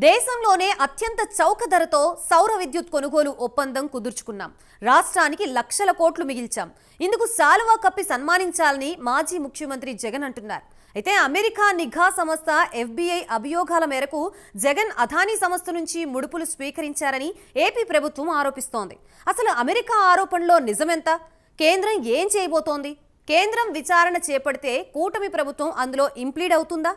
దేశంలోనే అత్యంత చౌక ధరతో సౌర విద్యుత్ కొనుగోలు ఒప్పందం కుదుర్చుకున్నాం. రాష్ట్రానికి లక్షల కోట్లు మిగిల్చాం. ఇందుకు శాలువా కప్పి సన్మానించాలని మాజీ ముఖ్యమంత్రి జగన్ అంటున్నారు. అయితే అమెరికా నిఘా సంస్థ FBI అభియోగాల మేరకు జగన్ అదానీ సంస్థ నుంచి ముడుపులు స్వీకరించారని ఏపీ ప్రభుత్వం ఆరోపిస్తోంది. అసలు అమెరికా ఆరోపణలో నిజమెంత? కేంద్రం ఏం చేయబోతోంది? కేంద్రం విచారణ చేపడితే కూటమి ప్రభుత్వం అందులో ఇంప్లీడ్ అవుతుందా?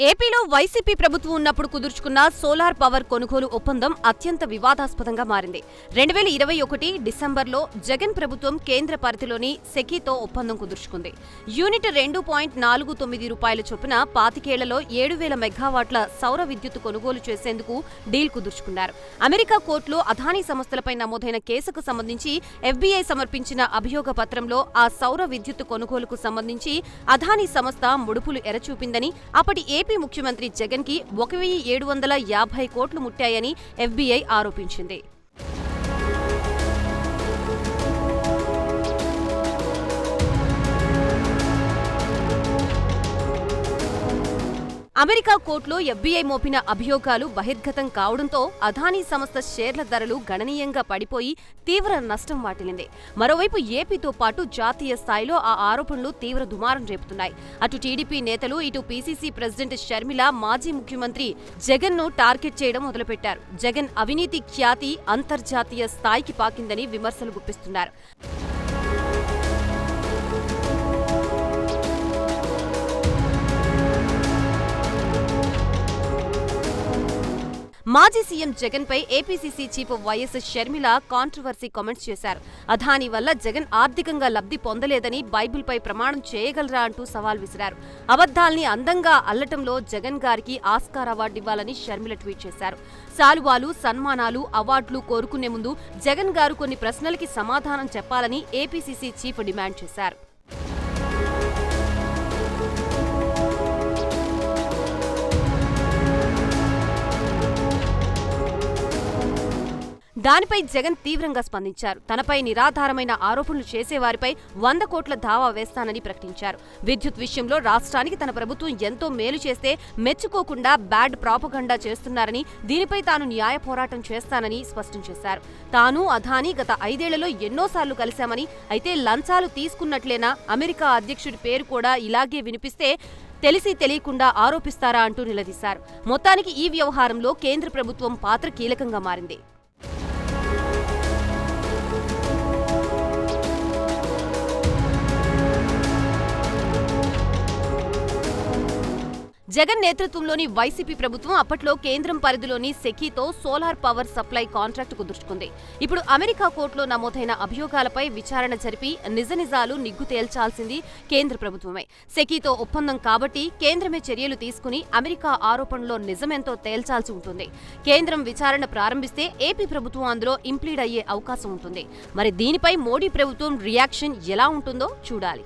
ఏపీలో వైసీపీ ప్రభుత్వం ఉన్నప్పుడు కుదుర్చుకున్న సోలార్ పవర్ కొనుగోలు ఒప్పందం అత్యంత వివాదాస్పదంగా మారింది. 2021 డిసెంబర్లో జగన్ ప్రభుత్వం కేంద్ర పరిధిలోని సెకీతో ఒప్పందం కుదుర్చుకుంది. యూనిట్ 2.49 రూపాయల చొప్పున 25 ఏళ్లలో 7,000 మెగావాట్ల సౌర విద్యుత్ కొనుగోలు చేసేందుకు డీల్ కుదుర్చుకున్నారు. అమెరికా కోర్టులో అదానీ సంస్థలపై నమోదైన కేసుకు సంబంధించి FBI సమర్పించిన అభియోగ పత్రంలో ఆ సౌర విద్యుత్ కొనుగోలుకు సంబంధించి అదానీ సంస్థ ముడుపులు ఎరచూపిందని, అప్పటి ఏపీ ముఖ్యమంత్రి జగన్ కి 1,750 కోట్లు ముట్టాయని FBI ఆరోపించింది. అమెరికా కోర్టులో FBI మోపిన అభియోగాలు బహిర్గతం కావడంతో అదానీ సంస్థ షేర్ల ధరలు గణనీయంగా పడిపోయి తీవ్ర నష్టం వాటిల్లింది. మరోవైపు ఏపీతో పాటు జాతీయ స్థాయిలో ఆ ఆరోపణలు తీవ్ర దుమారం రేపుతున్నాయి. అటు టీడీపీ నేతలు, ఇటు PCC ప్రెసిడెంట్ షర్మిల మాజీ ముఖ్యమంత్రి జగన్ ను టార్గెట్ చేయడం మొదలుపెట్టారు. జగన్ అవినీతి ఖ్యాతి అంతర్జాతీయ స్థాయికి పాకిందని విమర్శలు గుప్పిస్తున్నారు. మాజీ సీఎం జగన్ పై APCC chief YS Sharmila controversy comments చేశారు. అదానీ వల్ల జగన్ ఆర్థికంగా లబ్ధి పొందలేదని బైబిల్పై ప్రమాణం చేయగలరా అంటూ సవాల్ విసిరారు. అబద్ధాల్ని అందంగా అల్లటంలో జగన్ గారికి ఆస్కార్ అవార్డు ఇవ్వాలని షర్మిల ట్వీట్ చేశారు. శాలువాలు, సన్మానాలు, అవార్డులు కోరుకునే ముందు జగన్ గారు కొన్ని ప్రశ్నలకి సమాధానం చెప్పాలని ఏపీసీసీ చీఫ్ డిమాండ్ చేశారు. దానిపై జగన్ తీవ్రంగా స్పందించారు. తనపై నిరాధారమైన ఆరోపణలు చేసేవారిపై 100 కోట్ల దావా వేస్తానని ప్రకటించారు. విద్యుత్ విషయంలో రాష్ట్రానికి తన ప్రభుత్వం ఎంతో మేలు చేస్తే మెచ్చుకోకుండా బ్యాడ్ ప్రాపగండా చేస్తున్నారని, దీనిపై తాను న్యాయ పోరాటం చేస్తానని స్పష్టం చేశారు. తాను అదానీ గత 5 ఏళ్లలో ఎన్నోసార్లు కలిశామని, అయితే లంచాలు తీసుకున్నట్లేనా, అమెరికా అధ్యక్షుడి పేరు కూడా ఇలాగే వినిపిస్తే తెలిసి తెలియకుండా ఆరోపిస్తారా అంటూ నిలదీశారు. మొత్తానికి ఈ వ్యవహారంలో కేంద్ర ప్రభుత్వం పాత్ర కీలకంగా మారింది. జగన్ నేతృత్వంలోని వైసీపీ ప్రభుత్వం అప్పట్లో కేంద్రం పరిధిలోని సెకీతో సోలార్ పవర్ సప్లై కాంట్రాక్ట్ కుదుర్చుకుంది. ఇప్పుడు అమెరికా కోర్టులో నమోదైన అభియోగాలపై విచారణ జరిపి నిజనిజాలు నిగ్గు తేల్చాల్సింది కేంద్ర ప్రభుత్వమే. సెకీతో ఒప్పందం కాబట్టి కేంద్రమే చర్యలు తీసుకుని అమెరికా ఆరోపణలో నిజమెంతో తేల్చాల్సి ఉంటుంది. కేంద్రం విచారణ ప్రారంభిస్తే ఏపీ ప్రభుత్వం అందులో ఇంప్లీడ్ అయ్యే అవకాశం ఉంటుంది. మరి దీనిపై మోడీ ప్రభుత్వం రియాక్షన్ ఎలా ఉంటుందో చూడాలి.